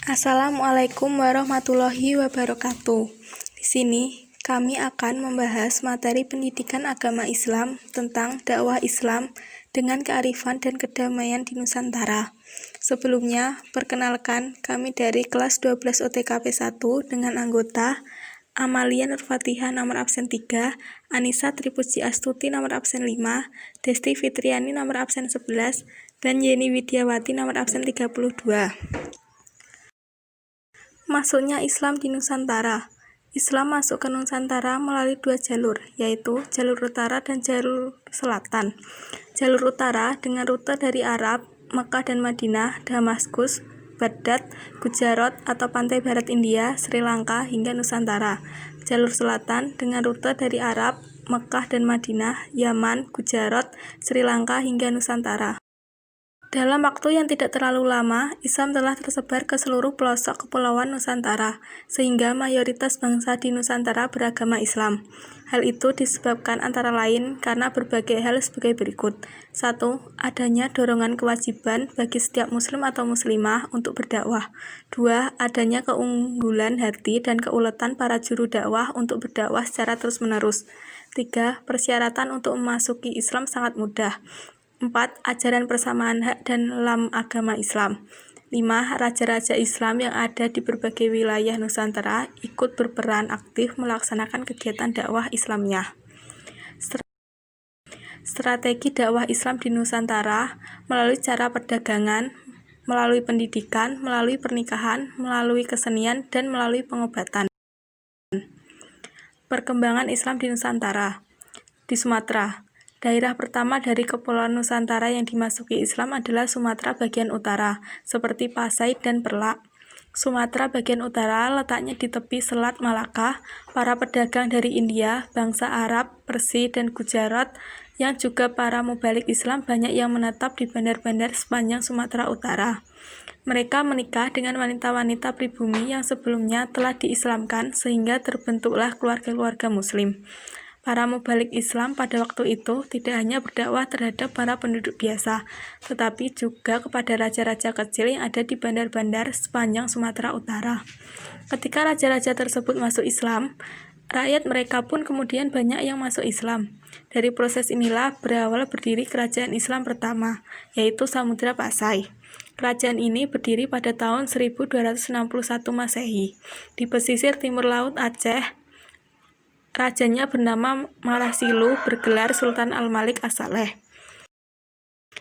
Assalamualaikum warahmatullahi wabarakatuh. Di sini kami akan membahas materi pendidikan agama Islam tentang dakwah Islam dengan kearifan dan kedamaian di Nusantara. Sebelumnya, perkenalkan kami dari kelas 12 OTKP 1 dengan anggota Amalia Nurfatihah nomor absen 3, Anissa Tripuji Astuti nomor absen 5, Desti Fitriani nomor absen 11, dan Yeni Widiawati nomor absen 32. Masuknya Islam di Nusantara. Islam masuk ke Nusantara melalui dua jalur, yaitu jalur utara dan jalur selatan. Jalur utara dengan rute dari Arab, Mekah dan Madinah, Damaskus, Baghdad, Gujarat atau pantai barat India, Sri Lanka hingga Nusantara. Jalur selatan dengan rute dari Arab, Mekah dan Madinah, Yaman, Gujarat, Sri Lanka hingga Nusantara. Dalam waktu yang tidak terlalu lama, Islam telah tersebar ke seluruh pelosok kepulauan Nusantara, sehingga mayoritas bangsa di Nusantara beragama Islam. Hal itu disebabkan antara lain karena berbagai hal sebagai berikut. 1. Adanya dorongan kewajiban bagi setiap muslim atau muslimah untuk berdakwah. 2. Adanya keunggulan hati dan keuletan para juru dakwah untuk berdakwah secara terus-menerus. 3. Persyaratan untuk memasuki Islam sangat mudah. 4. Ajaran persamaan hak dan lam agama Islam. 5. Raja-raja Islam yang ada di berbagai wilayah Nusantara ikut berperan aktif melaksanakan kegiatan dakwah Islamnya. Strategi dakwah Islam di Nusantara melalui cara perdagangan, melalui pendidikan, melalui pernikahan, melalui kesenian, dan melalui pengobatan. Perkembangan Islam di Nusantara. Di Sumatera, daerah pertama dari Kepulauan Nusantara yang dimasuki Islam adalah Sumatera bagian utara, seperti Pasai dan Perlak. Sumatera bagian utara letaknya di tepi Selat Malaka. Para pedagang dari India, bangsa Arab, Persia, dan Gujarat, yang juga para mubalik Islam banyak yang menetap di bandar-bandar sepanjang Sumatera Utara. Mereka menikah dengan wanita-wanita pribumi yang sebelumnya telah diislamkan sehingga terbentuklah keluarga-keluarga Muslim. Para mubalik Islam pada waktu itu tidak hanya berdakwah terhadap para penduduk biasa, tetapi juga kepada raja-raja kecil yang ada di bandar-bandar sepanjang Sumatera Utara. Ketika raja-raja tersebut masuk Islam, rakyat mereka pun kemudian banyak yang masuk Islam. Dari proses inilah berawal berdiri kerajaan Islam pertama, yaitu Samudra Pasai. Kerajaan ini berdiri pada tahun 1261 Masehi, di pesisir timur laut Aceh. Rajanya bernama Marasilu, bergelar Sultan Al-Malik As-Saleh.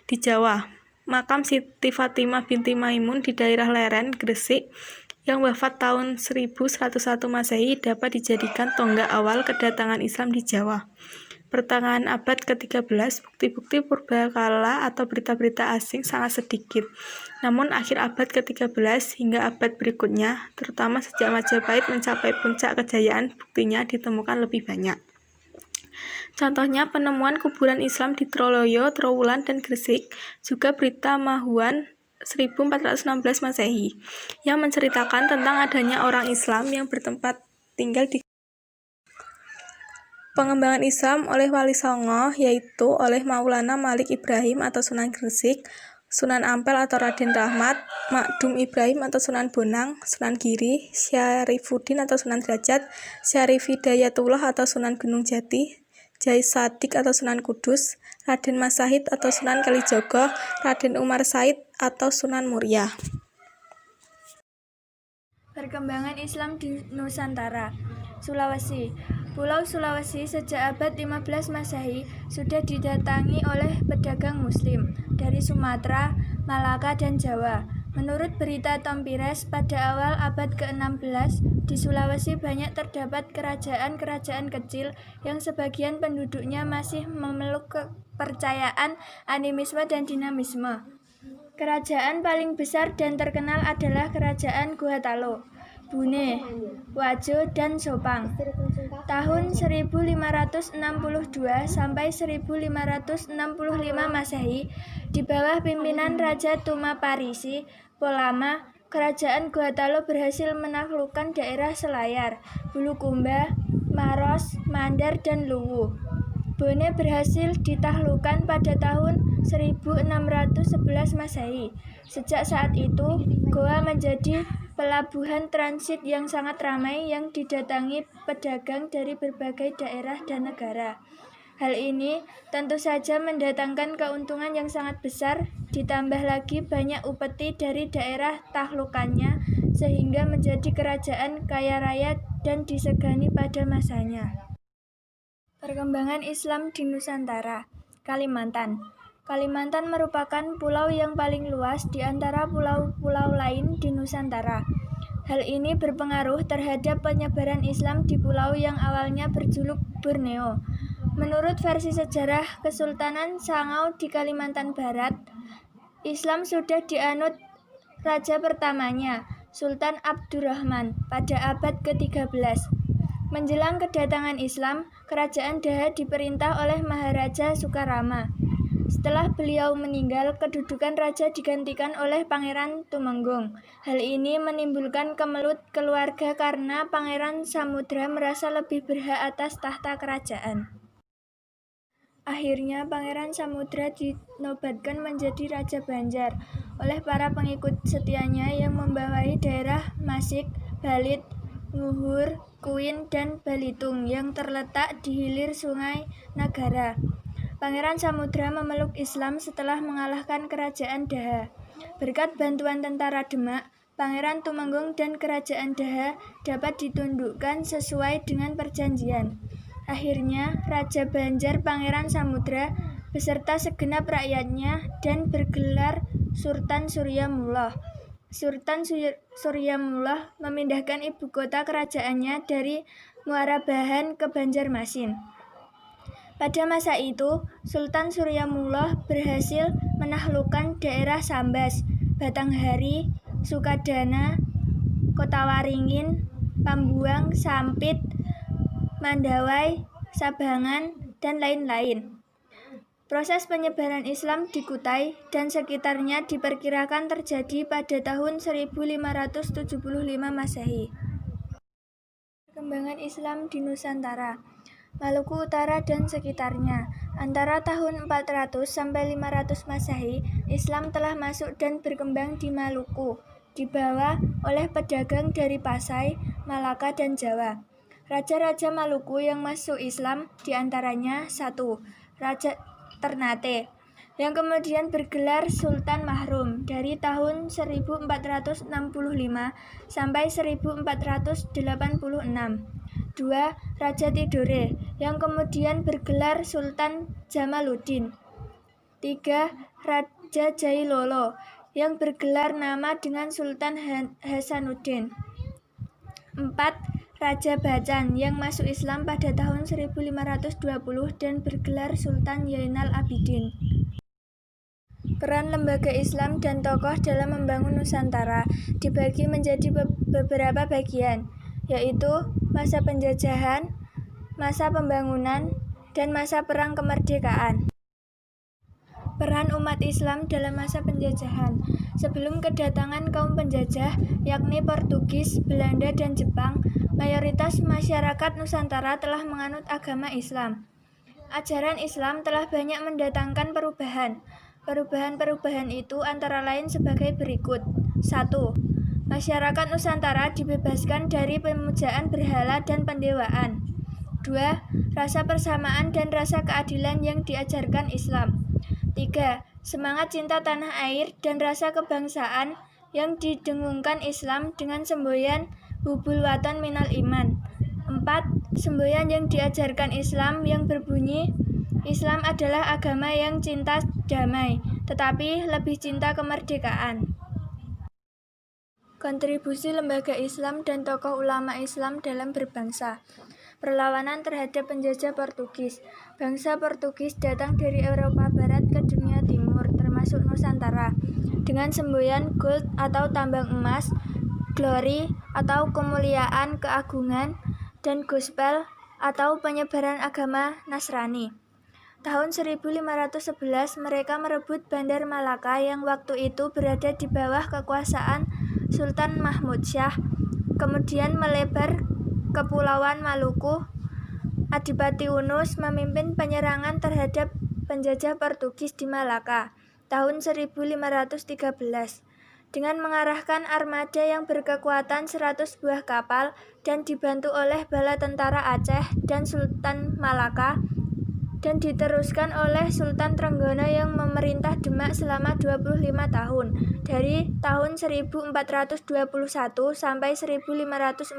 Di Jawa, makam Siti Fatimah binti Maimun di daerah Leren, Gresik, yang wafat tahun 1101 Masehi dapat dijadikan tonggak awal kedatangan Islam di Jawa. Pertengahan abad ke-13, bukti-bukti purbakala atau berita-berita asing sangat sedikit. Namun akhir abad ke-13 hingga abad berikutnya, terutama sejak Majapahit mencapai puncak kejayaan, buktinya ditemukan lebih banyak. Contohnya penemuan kuburan Islam di Troloyo, Trowulan, dan Gresik, juga berita Mahuan 1416 Masehi, yang menceritakan tentang adanya orang Islam yang bertempat tinggal di pengembangan Islam oleh Wali Songo, yaitu oleh Maulana Malik Ibrahim atau Sunan Gresik, Sunan Ampel atau Raden Rahmat, Makdum Ibrahim atau Sunan Bonang, Sunan Giri, Syarifuddin atau Sunan Derajat, Syarif Hidayatullah atau Sunan Gunung Jati, Jai Sadik atau Sunan Kudus, Raden Mas Sahid atau Sunan Kalijogo, Raden Umar Said atau Sunan Muria. Perkembangan Islam di Nusantara. Sulawesi. Pulau Sulawesi sejak abad 15 Masehi sudah didatangi oleh pedagang muslim dari Sumatera, Malaka, dan Jawa. Menurut berita Tompires, pada awal abad ke-16, di Sulawesi banyak terdapat kerajaan-kerajaan kecil yang sebagian penduduknya masih memeluk kepercayaan animisme dan dinamisme. Kerajaan paling besar dan terkenal adalah Kerajaan Gorontalo, Bune, Wajo, dan Sopang. Tahun 1562 sampai 1565 Masehi, di bawah pimpinan Raja Tuma Parisi Polama, Kerajaan Gorontalo berhasil menaklukkan daerah Selayar, Bulukumba, Maros, Mandar, dan Luwu. Bone berhasil ditaklukkan pada tahun 1611 Masehi. Sejak saat itu, Goa menjadi pelabuhan transit yang sangat ramai yang didatangi pedagang dari berbagai daerah dan negara. Hal ini tentu saja mendatangkan keuntungan yang sangat besar, ditambah lagi banyak upeti dari daerah tahlukannya, sehingga menjadi kerajaan kaya raya dan disegani pada masanya. Perkembangan Islam di Nusantara. Kalimantan. Kalimantan merupakan pulau yang paling luas di antara pulau-pulau lain di Nusantara. Hal ini berpengaruh terhadap penyebaran Islam di pulau yang awalnya berjuluk Borneo. Menurut versi sejarah Kesultanan Sangau di Kalimantan Barat, Islam sudah dianut raja pertamanya, Sultan Abdurrahman, pada abad ke-13. Menjelang kedatangan Islam, Kerajaan Daha diperintah oleh Maharaja Sukarama. Setelah beliau meninggal, kedudukan raja digantikan oleh Pangeran Tumenggung. Hal ini menimbulkan kemelut keluarga karena Pangeran Samudra merasa lebih berhak atas tahta kerajaan. Akhirnya Pangeran Samudra dinobatkan menjadi Raja Banjar oleh para pengikut setianya yang membawahi daerah Masik, Balit, Nguhur, Kuin, dan Balitung yang terletak di hilir Sungai Nagara. Pangeran Samudra memeluk Islam setelah mengalahkan Kerajaan Daha. Berkat bantuan tentara Demak, Pangeran Tumenggung dan Kerajaan Daha dapat ditundukkan sesuai dengan perjanjian. Akhirnya, Raja Banjar Pangeran Samudra beserta segenap rakyatnya dan bergelar Sultan Suryamullah. Sultan Suryamullah memindahkan ibu kota kerajaannya dari Muarabahan ke Banjarmasin. Pada masa itu, Sultan Suryamullah berhasil menaklukkan daerah Sambas, Batanghari, Sukadana, Kota Waringin, Pambuang, Sampit, Mandawai, Sabangan, dan lain-lain. Proses penyebaran Islam di Kutai dan sekitarnya diperkirakan terjadi pada tahun 1575 Masehi. Perkembangan Islam di Nusantara. Maluku Utara dan sekitarnya. Antara tahun 400 sampai 500 Masehi, Islam telah masuk dan berkembang di Maluku, dibawa oleh pedagang dari Pasai, Malaka, dan Jawa. Raja-raja Maluku yang masuk Islam diantaranya 1. Raja Ternate, yang kemudian bergelar Sultan Mahrum dari tahun 1465 sampai 1486. 2. Raja Tidore, yang kemudian bergelar Sultan Jamaluddin. 3. Raja Jailolo, yang bergelar nama dengan Sultan Hasanuddin. 4. Raja Bacan yang masuk Islam pada tahun 1520 dan bergelar Sultan Zainal Abidin. Peran lembaga Islam dan tokoh dalam membangun Nusantara dibagi menjadi beberapa bagian, yaitu masa penjajahan, masa pembangunan, dan masa perang kemerdekaan. Peran umat Islam dalam masa penjajahan. Sebelum kedatangan kaum penjajah, yakni Portugis, Belanda, dan Jepang, mayoritas masyarakat Nusantara telah menganut agama Islam. Ajaran Islam telah banyak mendatangkan perubahan. Perubahan-perubahan itu antara lain sebagai berikut. 1. Masyarakat Nusantara dibebaskan dari pemujaan berhala dan pendewaan. 2. Rasa persamaan dan rasa keadilan yang diajarkan Islam. 3. Semangat cinta tanah air dan rasa kebangsaan yang didengungkan Islam dengan semboyan Hubul Watan Minal Iman. 4. Semboyan yang diajarkan Islam yang berbunyi, Islam adalah agama yang cinta damai, tetapi lebih cinta kemerdekaan. Kontribusi lembaga Islam dan tokoh ulama Islam dalam berbangsa. Perlawanan terhadap penjajah Portugis. Bangsa Portugis datang dari Eropa Barat ke dunia Timur, termasuk Nusantara, dengan semboyan gold atau tambang emas, glory atau kemuliaan keagungan, dan gospel atau penyebaran agama Nasrani. Tahun 1511 mereka merebut Bandar Malaka yang waktu itu berada di bawah kekuasaan Sultan Mahmud Syah, kemudian melebar Kepulauan Maluku. Adipati Unus memimpin penyerangan terhadap penjajah Portugis di Malaka tahun 1513. dengan mengarahkan armada yang berkekuatan 100 buah kapal dan dibantu oleh bala tentara Aceh dan Sultan Malaka, dan diteruskan oleh Sultan Trenggono yang memerintah Demak selama 25 tahun, dari tahun 1421 sampai 1546.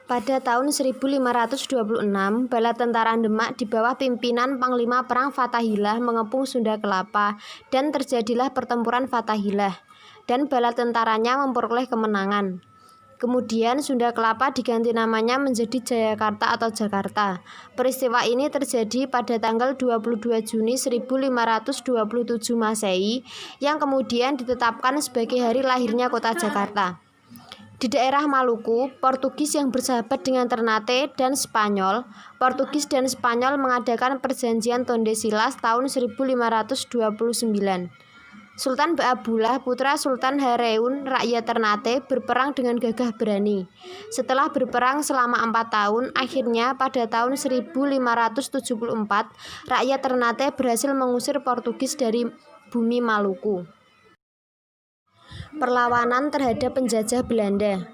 Pada tahun 1526, bala tentara Demak di bawah pimpinan Panglima Perang Fathahilah mengepung Sunda Kelapa dan terjadilah pertempuran Fathahilah dan bala tentaranya memperoleh kemenangan. Kemudian Sunda Kelapa diganti namanya menjadi Jayakarta atau Jakarta. Peristiwa ini terjadi pada tanggal 22 Juni 1527 Masehi yang kemudian ditetapkan sebagai hari lahirnya kota Jakarta. Di daerah Maluku, Portugis yang bersahabat dengan Ternate dan Spanyol, Portugis dan Spanyol mengadakan perjanjian Tordesillas tahun 1529. Sultan Baabullah, putra Sultan Hareun, rakyat Ternate, berperang dengan gagah berani. Setelah berperang selama 4 tahun, akhirnya pada tahun 1574, rakyat Ternate berhasil mengusir Portugis dari bumi Maluku. Perlawanan terhadap penjajah Belanda.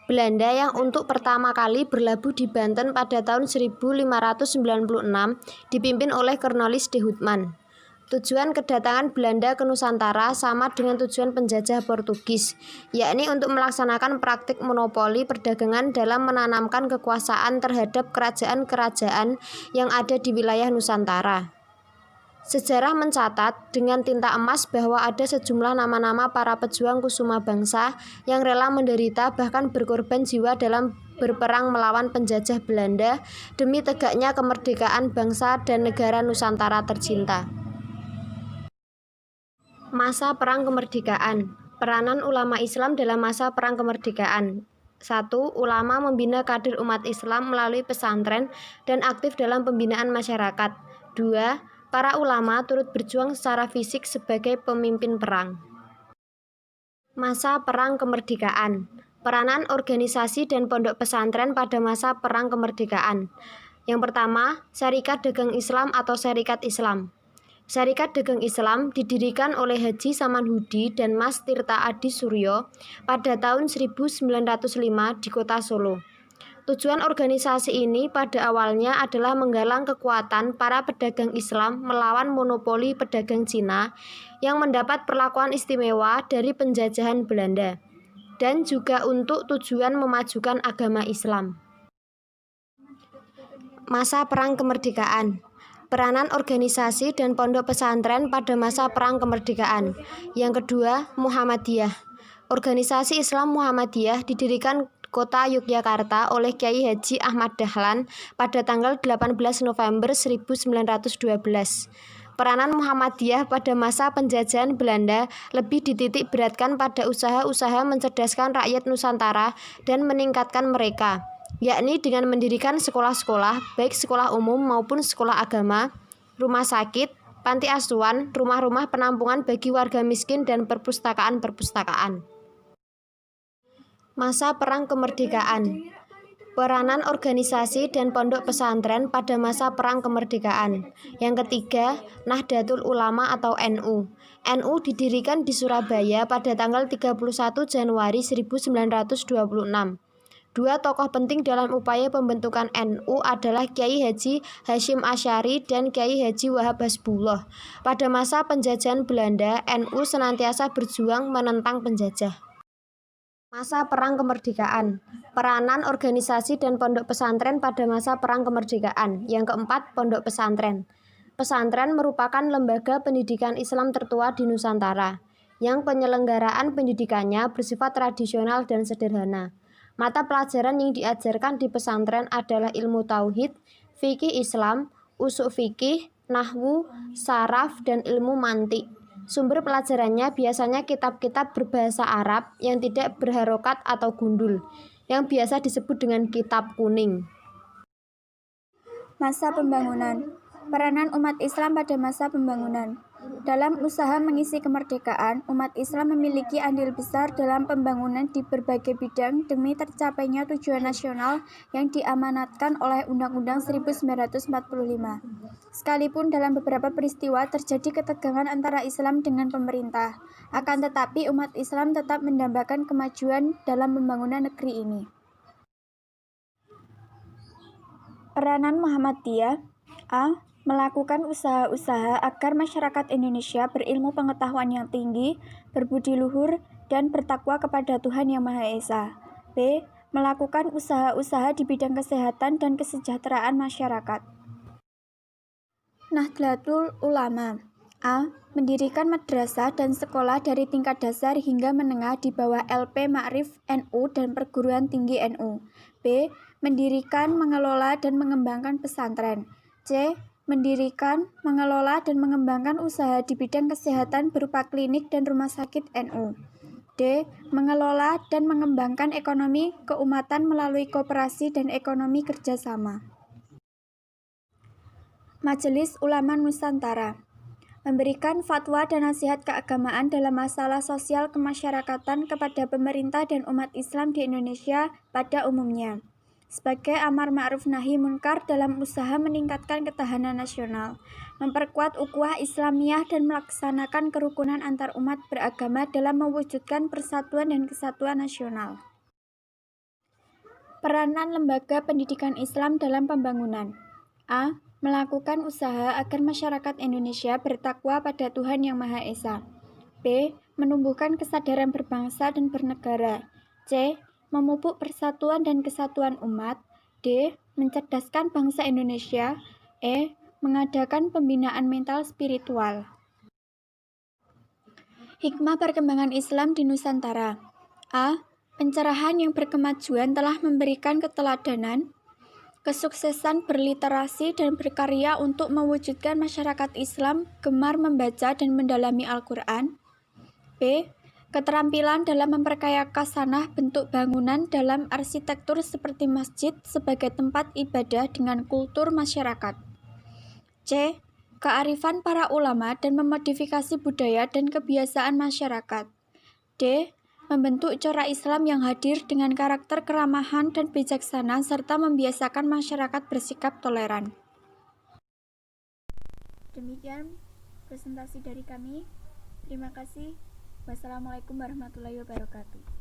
Belanda yang untuk pertama kali berlabuh di Banten pada tahun 1596 dipimpin oleh Cornelis de Houtman. Tujuan kedatangan Belanda ke Nusantara sama dengan tujuan penjajah Portugis, yakni untuk melaksanakan praktik monopoli perdagangan dalam menanamkan kekuasaan terhadap kerajaan-kerajaan yang ada di wilayah Nusantara. Sejarah mencatat dengan tinta emas bahwa ada sejumlah nama-nama para pejuang kusuma bangsa yang rela menderita bahkan berkorban jiwa dalam berperang melawan penjajah Belanda demi tegaknya kemerdekaan bangsa dan negara Nusantara tercinta. Masa Perang Kemerdekaan. Peranan ulama Islam dalam masa Perang Kemerdekaan. 1. Ulama membina kader umat Islam melalui pesantren dan aktif dalam pembinaan masyarakat. 2. Para ulama turut berjuang secara fisik sebagai pemimpin perang. Masa Perang Kemerdekaan. Peranan organisasi dan pondok pesantren pada masa Perang Kemerdekaan. Yang pertama, Syarikat Dagang Islam atau Syarikat Islam. Syarikat Dagang Islam didirikan oleh Haji Samanhudi dan Mas Tirta Adi Suryo pada tahun 1905 di kota Solo. Tujuan organisasi ini pada awalnya adalah menggalang kekuatan para pedagang Islam melawan monopoli pedagang Cina yang mendapat perlakuan istimewa dari penjajahan Belanda, dan juga untuk tujuan memajukan agama Islam. Masa Perang Kemerdekaan. Peranan organisasi dan pondok pesantren pada masa Perang Kemerdekaan. Yang kedua, Muhammadiyah. Organisasi Islam Muhammadiyah didirikan Kota Yogyakarta oleh Kyai Haji Ahmad Dahlan pada tanggal 18 November 1912. Peranan Muhammadiyah pada masa penjajahan Belanda lebih dititik beratkan pada usaha-usaha mencerdaskan rakyat Nusantara dan meningkatkan mereka, yakni dengan mendirikan sekolah-sekolah, baik sekolah umum maupun sekolah agama, rumah sakit, panti asuhan, rumah-rumah penampungan bagi warga miskin, dan perpustakaan-perpustakaan. Masa Perang Kemerdekaan. Peranan organisasi dan pondok pesantren pada masa Perang Kemerdekaan. Yang ketiga, Nahdlatul Ulama atau NU. NU didirikan di Surabaya pada tanggal 31 Januari 1926. Dua tokoh penting dalam upaya pembentukan NU adalah Kyai Haji Hasyim Asy'ari dan Kyai Haji Wahab Hasbullah. Pada masa penjajahan Belanda, NU senantiasa berjuang menentang penjajah. Masa Perang Kemerdekaan. Peranan organisasi dan pondok pesantren pada masa Perang Kemerdekaan. Yang keempat, pondok pesantren. Pesantren merupakan lembaga pendidikan Islam tertua di Nusantara, yang penyelenggaraan pendidikannya bersifat tradisional dan sederhana. Mata pelajaran yang diajarkan di pesantren adalah ilmu tauhid, fikih Islam, usul fikih, nahwu, saraf, dan ilmu mantik. Sumber pelajarannya biasanya kitab-kitab berbahasa Arab yang tidak berharokat atau gundul, yang biasa disebut dengan kitab kuning. Masa Pembangunan. Peranan umat Islam pada masa pembangunan. Dalam usaha mengisi kemerdekaan, umat Islam memiliki andil besar dalam pembangunan di berbagai bidang demi tercapainya tujuan nasional yang diamanatkan oleh Undang-Undang 1945. Sekalipun dalam beberapa peristiwa terjadi ketegangan antara Islam dengan pemerintah, akan tetapi umat Islam tetap mendambakan kemajuan dalam pembangunan negeri ini. Peranan Muhammadiyah. A. Melakukan usaha-usaha agar masyarakat Indonesia berilmu pengetahuan yang tinggi, berbudi luhur, dan bertakwa kepada Tuhan Yang Maha Esa. B. Melakukan usaha-usaha di bidang kesehatan dan kesejahteraan masyarakat. Nahdlatul Ulama. A. Mendirikan madrasah dan sekolah dari tingkat dasar hingga menengah di bawah LP Ma'rif NU dan perguruan tinggi NU. B. Mendirikan, mengelola, dan mengembangkan pesantren. C. Mendirikan, mengelola, dan mengembangkan usaha di bidang kesehatan berupa klinik dan rumah sakit NU. D. Mengelola dan mengembangkan ekonomi keumatan melalui koperasi dan ekonomi kerjasama. Majelis Ulama Nusantara. Memberikan fatwa dan nasihat keagamaan dalam masalah sosial kemasyarakatan kepada pemerintah dan umat Islam di Indonesia pada umumnya. Sebagai amar ma'ruf nahi munkar dalam usaha meningkatkan ketahanan nasional, memperkuat ukhuwah Islamiyah dan melaksanakan kerukunan antar umat beragama dalam mewujudkan persatuan dan kesatuan nasional. Peranan lembaga pendidikan Islam dalam pembangunan. A. Melakukan usaha agar masyarakat Indonesia bertakwa pada Tuhan Yang Maha Esa. B. Menumbuhkan kesadaran berbangsa dan bernegara. C. Memupuk persatuan dan kesatuan umat. D. Mencerdaskan bangsa Indonesia. E. Mengadakan pembinaan mental spiritual. Hikmah perkembangan Islam di Nusantara. A. Pencerahan yang berkemajuan telah memberikan keteladanan, kesuksesan berliterasi dan berkarya untuk mewujudkan masyarakat Islam gemar membaca dan mendalami Al-Quran. B. Keterampilan dalam memperkaya khasanah bentuk bangunan dalam arsitektur seperti masjid sebagai tempat ibadah dengan kultur masyarakat. C. Kearifan para ulama dan memodifikasi budaya dan kebiasaan masyarakat. D. Membentuk corak Islam yang hadir dengan karakter keramahan dan bijaksana serta membiasakan masyarakat bersikap toleran. Demikian presentasi dari kami. Terima kasih. Wassalamualaikum warahmatullahi wabarakatuh.